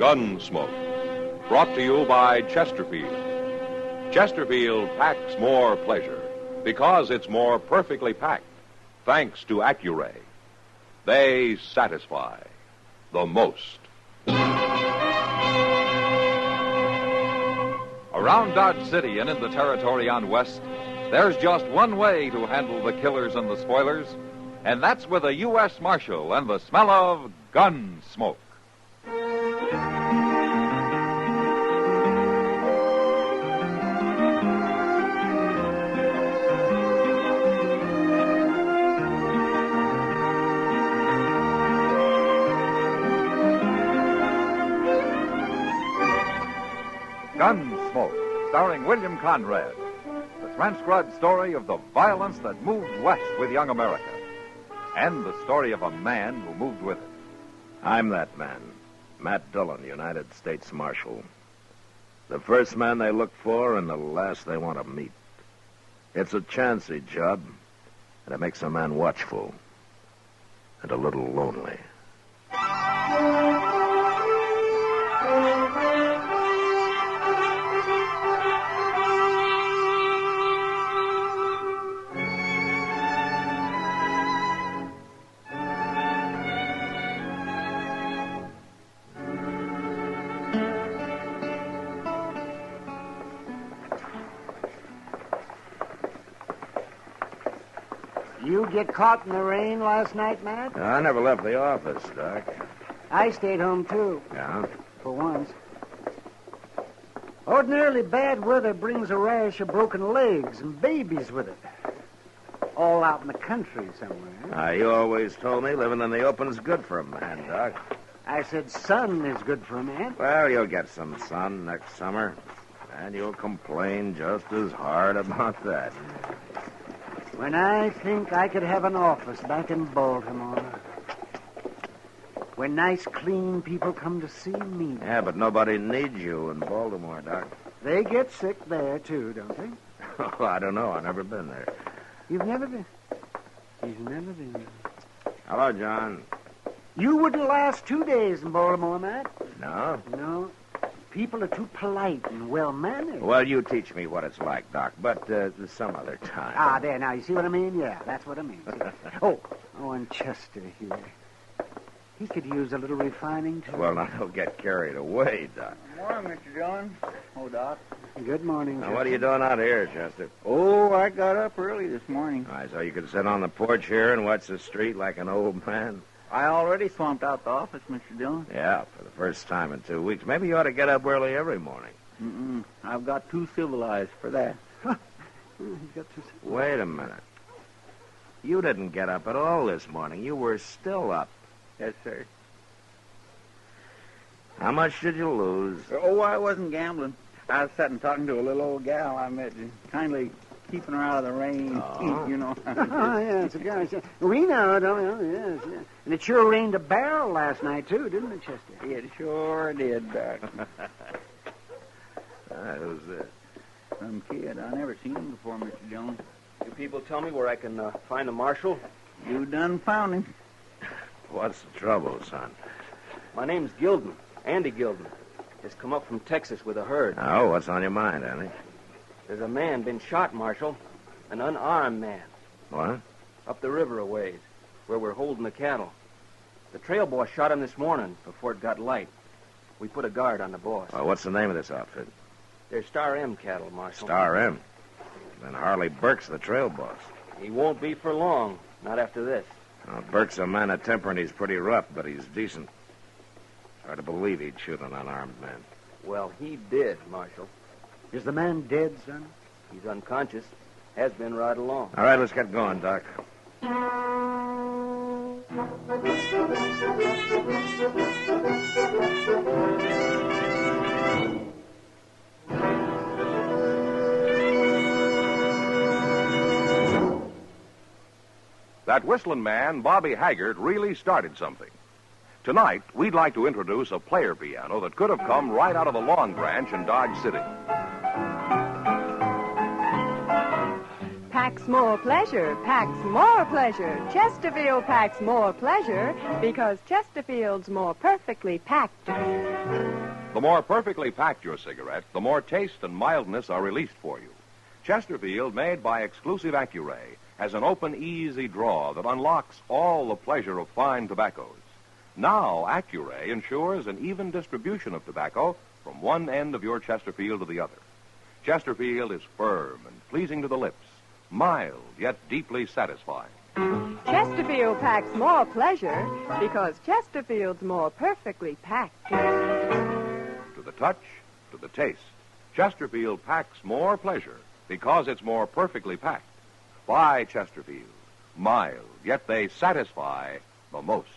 Gunsmoke, brought to you by Chesterfield. Chesterfield packs more pleasure because it's more perfectly packed, thanks to Accuray. They satisfy the most. Around Dodge City and in the territory on West, there's just one way to handle the killers and the spoilers, and that's with a U.S. Marshal and the smell of gun smoke. Gunsmoke, starring William Conrad. The transcribed story of the violence that moved west with young America. And the story of a man who moved with it. I'm that man, Matt Dillon, United States Marshal. The first man they look for and the last they want to meet. It's a chancy job, and it makes a man watchful and a little lonely. You get caught in the rain last night, Matt? I never left the office, Doc. I stayed home, too. Yeah? For once. Ordinarily, bad weather brings a rash of broken legs and babies with it. All out in the country somewhere. You always told me living in the open's good for a man, Doc. I said sun is good for a man. Well, you'll get some sun next summer, and you'll complain just as hard about that. When I think I could have an office back in Baltimore, where nice, clean people come to see me. Yeah, but nobody needs you in Baltimore, Doc. They get sick there, too, don't they? Oh, I don't know. I've never been there. You've never been? He's never been. Hello, John. You wouldn't last 2 days in Baltimore, Matt. No? No. People are too polite and well-mannered. Well, you teach me what it's like, Doc, but some other time. Ah, there, now, you see what I mean? Yeah, that's what I mean. Oh, and Chester here. He could use a little refining, too. Well, now, don't get carried away, Doc. Good morning, Mr. Dillon. Oh, Doc. Good morning, Now, Chester. what are you doing out here, Chester? Oh, I got up early this morning. All right, so you could sit on the porch here and watch the street like an old man? I already swamped out the office, Mr. Dillon. Yeah, for the first time in 2 weeks. Maybe you ought to get up early every morning. I've got too civilized for that. Wait a minute. You didn't get up at all this morning. You were still up. Yes, sir. How much did you lose? Oh, I wasn't gambling. I was sitting talking to a little old gal I met, kindly keeping her out of the rain, you know. Oh, yeah, it's a guy. We know, don't we? Yes, yes. And it sure rained a barrel last night, too, didn't it, Chester? It sure did, Doc. Who's this? Some kid. I never seen him before, Mr. Jones. You people tell me where I can find the marshal? You done found him. What's the trouble, son? My name's Gilden, Andy Gilden. Just come up from Texas with a herd. Oh, what's on your mind, Andy? There's a man been shot, Marshal. An unarmed man. What? Up the river a ways, where we're holding the cattle. The trail boss shot him this morning before it got light. We put a guard on the boss. Well, what's the name of this outfit? They're Star M cattle, Marshal. Star M. Then Harley Burke's the trail boss. He won't be for long. Not after this. Well, Burke's a man of temper, and he's pretty rough, but he's decent. Hard to believe he'd shoot an unarmed man. Well, he did, Marshal. Is the man dead, son? He's unconscious. Has been right along. All right, let's get going, Doc. That whistling man, Bobby Haggart, really started something. Tonight, we'd like to introduce a player piano that could have come right out of the Long Branch in Dodge City. Pack packs more pleasure, packs more pleasure. Chesterfield packs more pleasure because Chesterfield's more perfectly packed. The more perfectly packed your cigarette, the more taste and mildness are released for you. Chesterfield, made by exclusive Accuray, has an open, easy draw that unlocks all the pleasure of fine tobaccos. Now, Accuray ensures an even distribution of tobacco from one end of your Chesterfield to the other. Chesterfield is firm and pleasing to the lips, mild yet deeply satisfying. Chesterfield packs more pleasure because Chesterfield's more perfectly packed. To the touch, to the taste, Chesterfield packs more pleasure because it's more perfectly packed. Buy Chesterfield. Mild, yet they satisfy the most.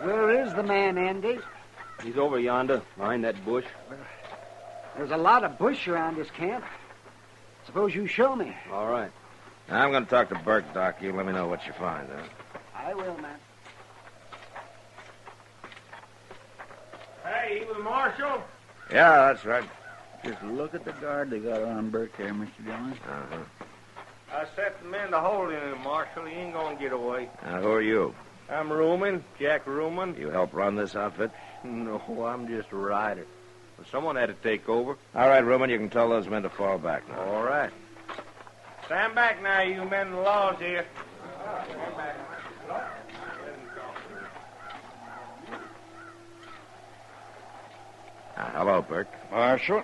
Where is the man, Andy? He's over yonder, behind that bush. There's a lot of bush around this camp. Suppose you show me. All right. I'm going to talk to Burke, Doc. You let me know what you find, huh? I will, man. Hey, you the marshal? Yeah, that's right. Just look at the guard they got on Burke there, Mr. Dillon. Uh-huh. I set the men to holding him, Marshal. He ain't gonna get away. Now, who are you? I'm Ruman, Jack Ruman. You help run this outfit? No, I'm just a rider. But someone had to take over. All right, Ruman, you can tell those men to fall back now. All right. Stand back now, you men. The law's here. Stand back. Hello, Burke. Marshal?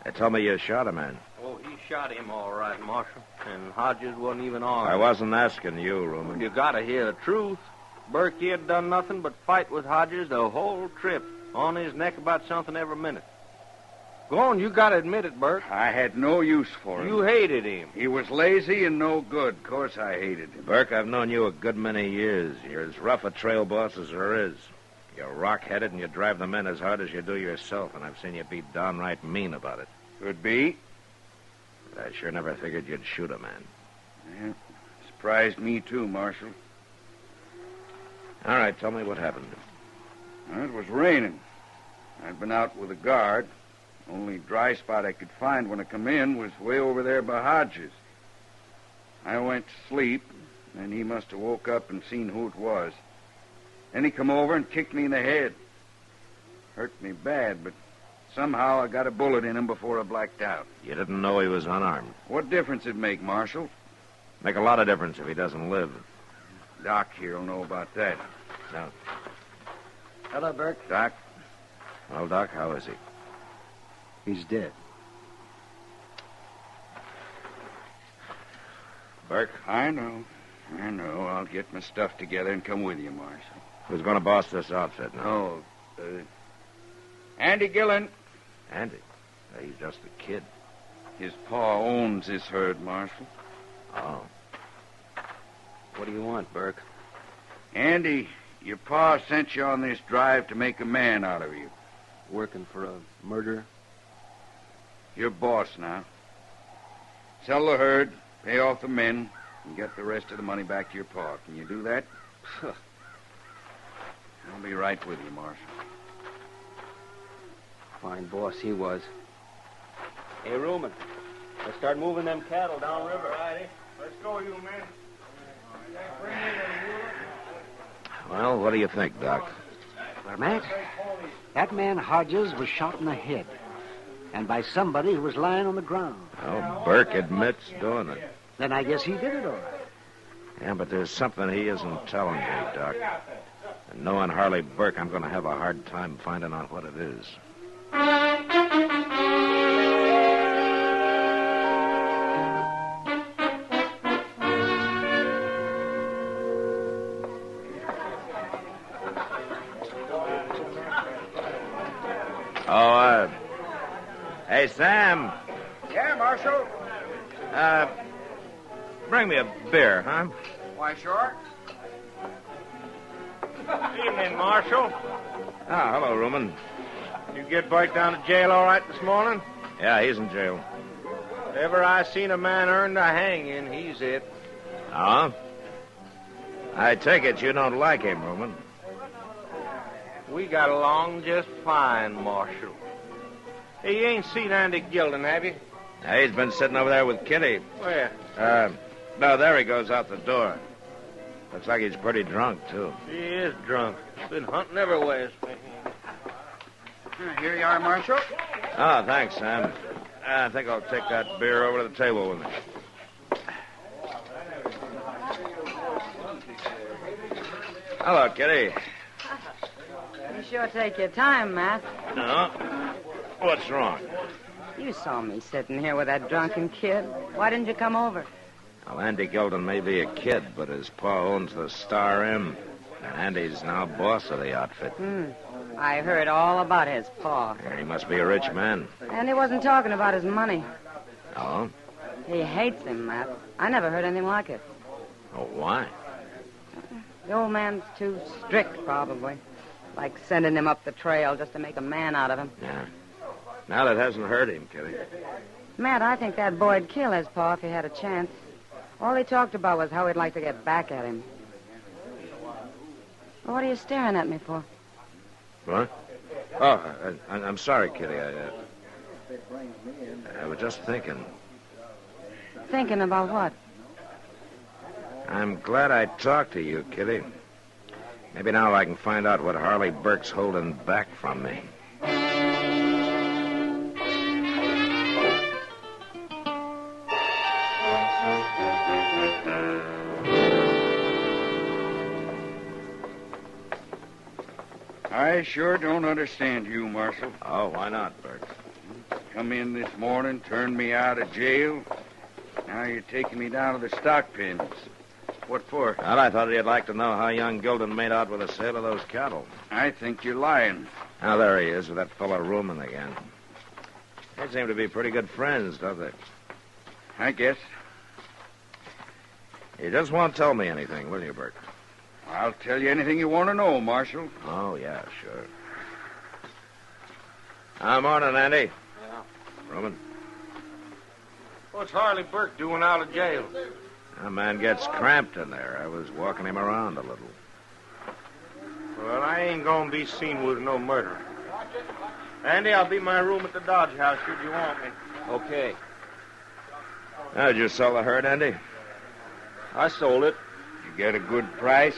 They told me you shot a man. Oh, he shot him all right, Marshal. And Hodges wasn't even armed. I wasn't asking you, Ruman. You gotta hear the truth. Burke, he had done nothing but fight with Hodges the whole trip. On his neck about something every minute. Go on, you gotta admit it, Burke. I had no use for him. You hated him. He was lazy and no good. Of course I hated him. Burke, I've known you a good many years. You're as rough a trail boss as there is. You're rock-headed and you drive the men as hard as you do yourself, and I've seen you be downright mean about it. Could be. But I sure never figured you'd shoot a man. Yeah. Surprised me, too, Marshal. All right, tell me what happened. Well, it was raining. I'd been out with a guard. Only dry spot I could find when I come in was way over there by Hodges. I went to sleep, and he must have woke up and seen who it was. Then he come over and kicked me in the head. Hurt me bad, but somehow I got a bullet in him before I blacked out. You didn't know he was unarmed. What difference it make, Marshal? Make a lot of difference if he doesn't live. Doc here'll know about that. Now, Hello, Burke. Doc? well, Doc, how is he? He's dead. Burke? I know. I'll get my stuff together and come with you, Marshal. Who's going to boss this outfit now? Oh, Andy Gillen. Andy. He's just a kid. His pa owns this herd, Marshal. Oh. What do you want, Burke? Andy, your pa sent you on this drive to make a man out of you. Working for a murderer? You're boss now. Sell the herd, pay off the men, and get the rest of the money back to your pa. Can you do that? I'll be right with you, Marshal. Fine boss he was. Hey, Ruman, let's start moving them cattle downriver. Righty. Let's go, you men. Well, what do you think, Doc? Well, Matt, that man Hodges was shot in the head. And by somebody who was lying on the ground. Well, Burke admits doing it. Then I guess he did it all right. Yeah, but there's something he isn't telling me, Doc. And knowing Harley Burke, I'm going to have a hard time finding out what it is. Hey, Sam. Yeah, Marshal. bring me a beer, huh? Why, sure. Evening, Marshal. Ah, hello, Ruman. You get Bart down to jail all right this morning? Yeah, he's in jail. If ever I seen a man earn the hanging, he's it. Oh? I take it you don't like him, Ruman. We got along just fine, Marshal. Hey, you ain't seen Andy Gilden, have you? Yeah, he's been sitting over there with Kitty. Where? No, there he goes out the door. Looks like he's pretty drunk, too. He is drunk. Been hunting everywhere. Here you are, Marshal. Oh, thanks, Sam. I think I'll take that beer over to the table with me. Hello, Kitty. You sure take your time, Matt. No? What's wrong? You saw me sitting here with that drunken kid. Why didn't you come over? Well, Andy Gilden may be a kid, but his pa owns the Star M, and Andy's now boss of the outfit. I heard all about his paw. Yeah, he must be a rich man. And he wasn't talking about his money. Oh? He hates him, Matt. I never heard anything like it. Oh, why? The old man's too strict, probably. Like sending him up the trail just to make a man out of him. Yeah. Now that hasn't hurt him, Kitty. Matt, I think that boy'd kill his pa if he had a chance. All he talked about was how he'd like to get back at him. Well, what are you staring at me for? What? Oh, I'm sorry, Kitty. I was just thinking. Thinking about what? I'm glad I talked to you, Kitty. Maybe now I can find out what Harley Burke's holding back from me. I sure don't understand you, Marshal. Oh, why not, Burke? Come in this morning, turned me out of jail. Now you're taking me down to the stock pens. What for? Well, I thought you'd like to know how young Gilden made out with the sale of those cattle. I think you're lying. Now, there he is with that fellow Ruman again. They seem to be pretty good friends, don't they? I guess. You just won't tell me anything, will you, Burke? I'll tell you anything you want to know, Marshal. Oh, yeah, sure. Morning, Andy. Yeah. Ruman. What's Harley Burke doing out of jail? That man gets cramped in there. I was walking him around a little. Well, I ain't gonna be seen with no murder. Andy, I'll be in my room at the Dodge House should you want me. Okay. How'd you sell the herd, Andy? I sold it. You get a good price?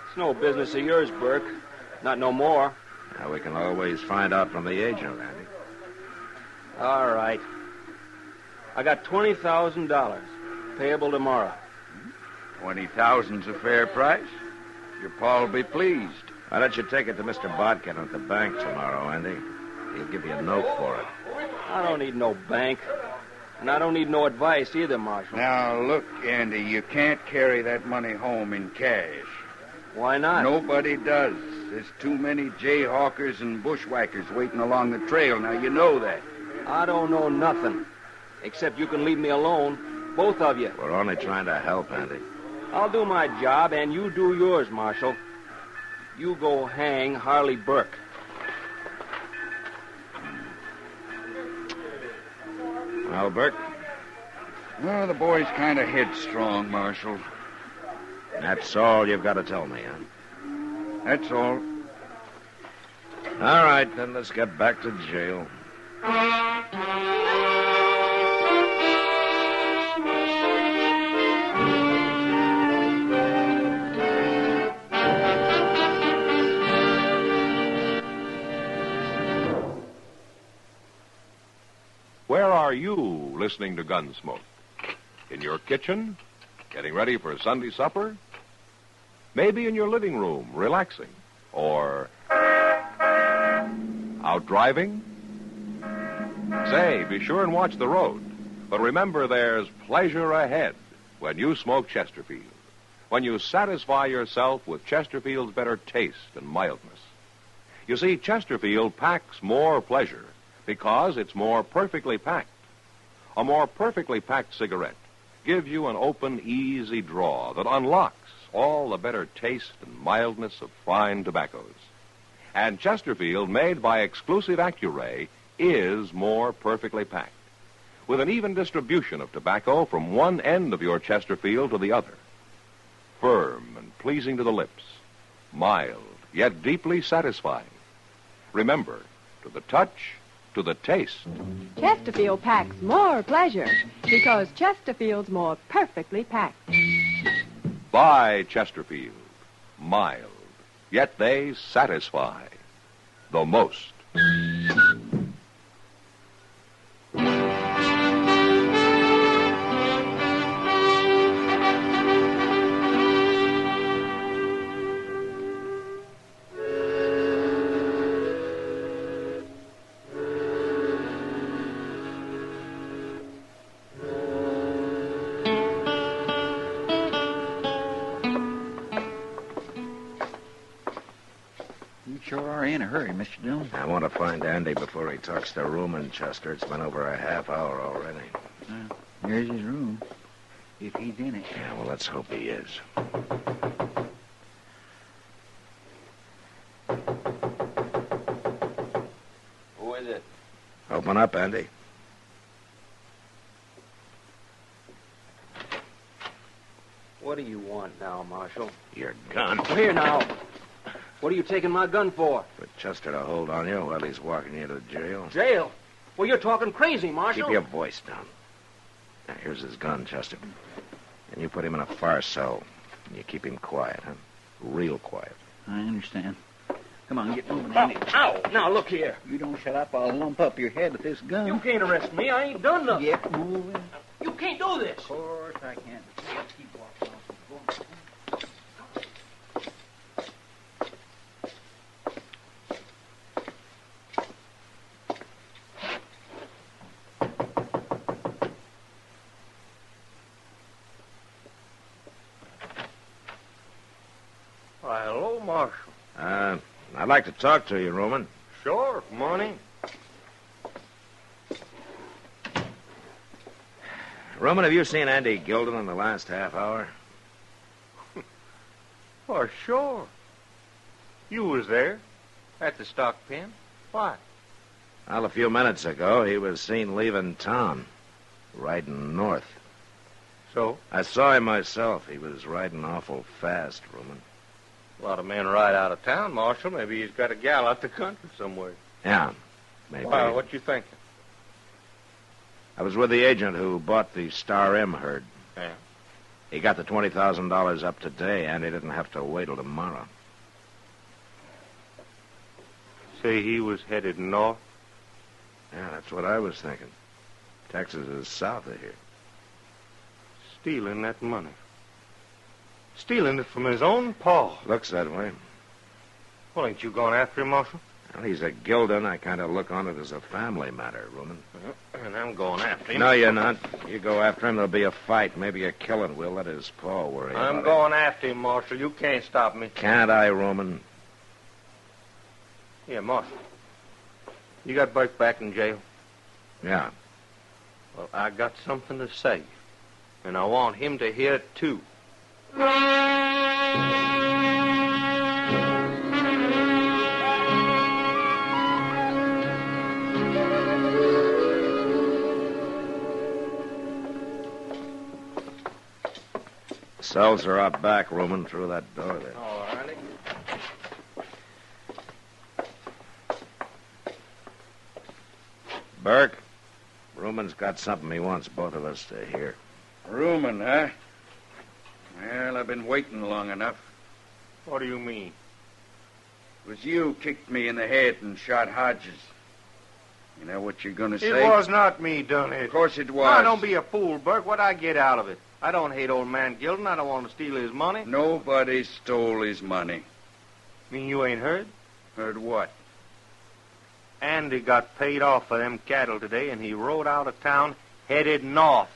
It's no business of yours, Burke. Not no more. Now, we can always find out from the agent, Andy. All right. I got $20,000. Payable tomorrow. 20,000's a fair price. Your pa'll be pleased. Why don't you take it to Mr. Bodkin at the bank tomorrow, Andy? He'll give you a note for it. I don't need no bank. And I don't need no advice either, Marshal. Now, look, Andy, you can't carry that money home in cash. Why not? Nobody does. There's too many jayhawkers and bushwhackers waiting along the trail. Now, you know that. I don't know nothing. Except you can leave me alone. Both of you. We're only trying to help, Andy. I'll do my job, and you do yours, Marshal. You go hang Harley Burke. Well, Burke? Well, the boy's kind of headstrong, Marshal. That's all you've got to tell me, huh? That's all. All right, then let's get back to jail. Where are you listening to Gunsmoke? In your kitchen? Getting ready for Sunday supper? Maybe in your living room, relaxing? Or out driving? Say, be sure and watch the road. But remember, there's pleasure ahead when you smoke Chesterfield. When you satisfy yourself with Chesterfield's better taste and mildness. You see, Chesterfield packs more pleasure because it's more perfectly packed. A more perfectly packed cigarette give you an open, easy draw that unlocks all the better taste and mildness of fine tobaccos. And Chesterfield, made by exclusive Accuray, is more perfectly packed, with an even distribution of tobacco from one end of your Chesterfield to the other. Firm and pleasing to the lips, mild, yet deeply satisfying. Remember, to the touch, to the taste. Chesterfield packs more pleasure because Chesterfield's more perfectly packed. Buy Chesterfield. Mild, yet they satisfy the most. Sure are in a hurry, Mr. Dillon. I want to find Andy before he talks to Ruman, Chester. It's been over a half hour already. There's his room, if he's in it. Yeah, well, let's hope he is. Who is it? Open up, Andy. What do you want now, Marshal? Your gun. Here now. What are you taking my gun for? For Chester to hold on you while he's walking you to jail. Jail? Well, you're talking crazy, Marshal. Keep your voice down. Now, here's his gun, Chester. And you put him in a far cell. And you keep him quiet, huh? Real quiet. I understand. Come on, get moving, Andy. Ow! Now, look here. You don't shut up, I'll lump up your head with this gun. You can't arrest me. I ain't done nothing. Get moving. You can't do this. Of course I can't. Keep walking off. Why, hello, Marshal. I'd like to talk to you, Ruman. Sure, morning. Ruman, have you seen Andy Gilden in the last half hour? Why, sure. You was there at the stock pen. Why? Well, a few minutes ago, he was seen leaving town, riding north. So? I saw him myself. He was riding awful fast, Ruman. A lot of men ride out of town, Marshal. Maybe he's got a gal out the country somewhere. Yeah, maybe. Why, what you thinking? I was with the agent who bought the Star M herd. Yeah. He got the $20,000 up today, and he didn't have to wait till tomorrow. Say he was headed north? Yeah, that's what I was thinking. Texas is south of here. Stealing that money. Stealing it from his own pa. Looks that way. Well, ain't you going after him, Marshal? Well, he's a Gilden. I kind of look on it as a family matter, Ruman. And I'm going after him. No, you're not. You go after him, there'll be a fight, maybe a killing. We'll let his pa worry about it. I'm going after him, Marshal. You can't stop me. Can't I, Ruman? Yeah, Marshal. You got Burke back in jail? Yeah. Well, I got something to say. And I want him to hear it, too. Cells are out back, Ruman, through that door there. All righty. Burke, Ruman's got something he wants both of us to hear. Ruman, huh? Well, I've been waiting long enough. What do you mean? It was you kicked me in the head and shot Hodges. You know what you're going to say? It was not me done it. Of course it was. Now, don't be a fool, Burke. What'd I get out of it? I don't hate old man Gilden. I don't want to steal his money. Nobody stole his money. Mean you ain't heard? Heard what? Andy got paid off for them cattle today, and he rode out of town headed north.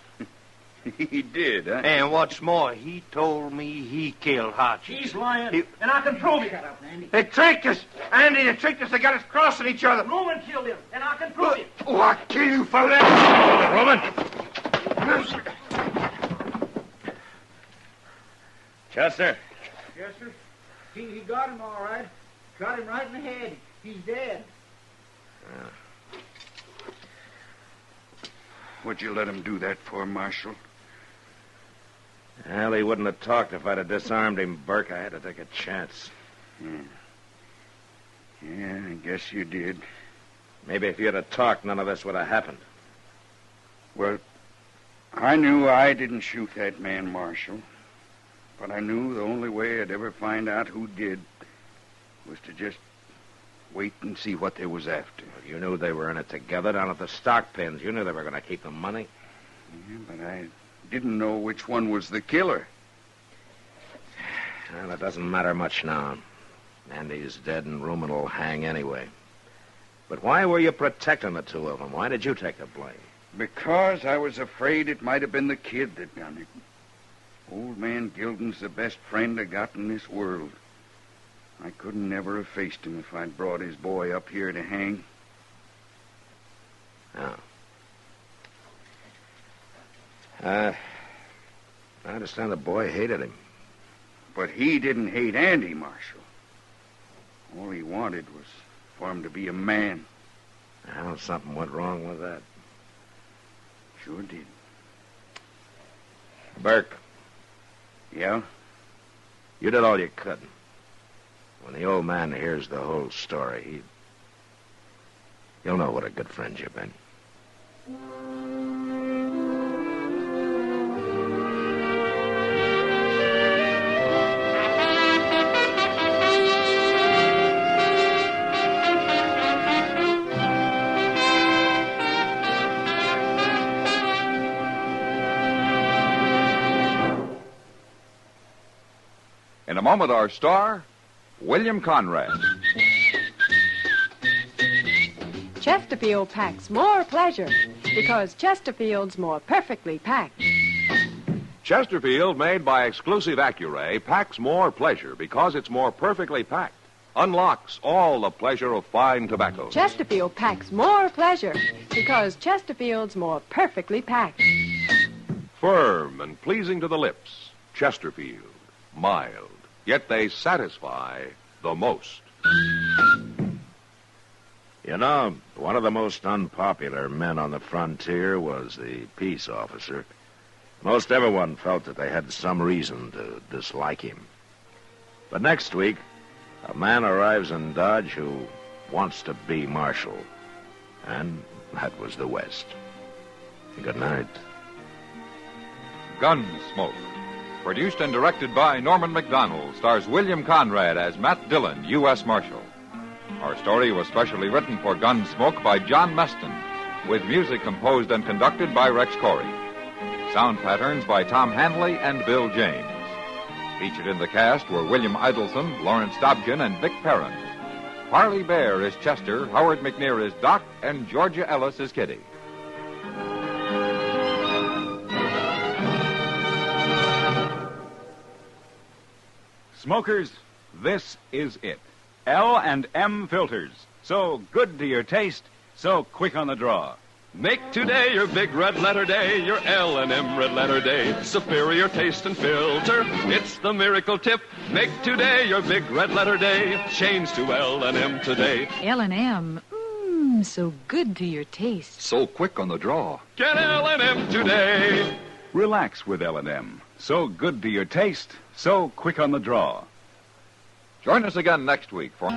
He did, huh? And what's more, he told me he killed Hodges. He's lying, and I can prove it. Shut up, Andy. They tricked us. Andy, they tricked us. They got us crossing each other. Roman killed him, and I can prove it. Oh, I'll kill you for that. Ruman! Chester? Yes, sir. He got him all right. Shot him right in the head. He's dead. What'd you let him do that for, Marshal? Well, he wouldn't have talked if I'd have disarmed him, Burke. I had to take a chance. Yeah, I guess you did. Maybe if you'd have talked, none of this would have happened. Well, I knew I didn't shoot that man, Marshal. But I knew the only way I'd ever find out who did was to just wait and see what they was after. You knew they were in it together down at the stock pens. You knew they were going to keep the money. Yeah, but I didn't know which one was the killer. Well, it doesn't matter much now. Andy's dead and Rumen will hang anyway. But why were you protecting the two of them? Why did you take the blame? Because I was afraid it might have been the kid that done it. Old man Gilden's the best friend I got in this world. I couldn't never have faced him if I'd brought his boy up here to hang. Oh. I understand the boy hated him. But he didn't hate Andy, Marshal. All he wanted was for him to be a man. Well, something went wrong with that. Sure did. Burke. Yeah? You did all you could. When the old man hears the whole story, he'll know what a good friend you've been. In a moment, our star, William Conrad. Chesterfield packs more pleasure because Chesterfield's more perfectly packed. Chesterfield, made by exclusive Accuray, packs more pleasure because it's more perfectly packed. Unlocks all the pleasure of fine tobacco. Chesterfield packs more pleasure because Chesterfield's more perfectly packed. Firm and pleasing to the lips. Chesterfield. Mild. Yet they satisfy the most. You know, one of the most unpopular men on the frontier was the peace officer. Most everyone felt that they had some reason to dislike him. But next week, a man arrives in Dodge who wants to be marshal. And that was the West. Good night. Gunsmoke. Produced and directed by Norman Macdonnell, stars William Conrad as Matt Dillon, U.S. Marshal. Our story was specially written for Gunsmoke by John Meston, with music composed and conducted by Rex Corey. Sound patterns by Tom Hanley and Bill James. Featured in the cast were William Idelson, Lawrence Dobkin, and Vic Perrin. Parley Baer is Chester, Howard McNear is Doc, and Georgia Ellis is Kitty. Smokers, this is it. L&M filters. So good to your taste, so quick on the draw. Make today your big red letter day, your L&M red letter day. Superior taste and filter, it's the miracle tip. Make today your big red letter day. Change to L&M today. L&M, so good to your taste. So quick on the draw. Get L&M today. Relax with L&M. So good to your taste, so quick on the draw. Join us again next week for...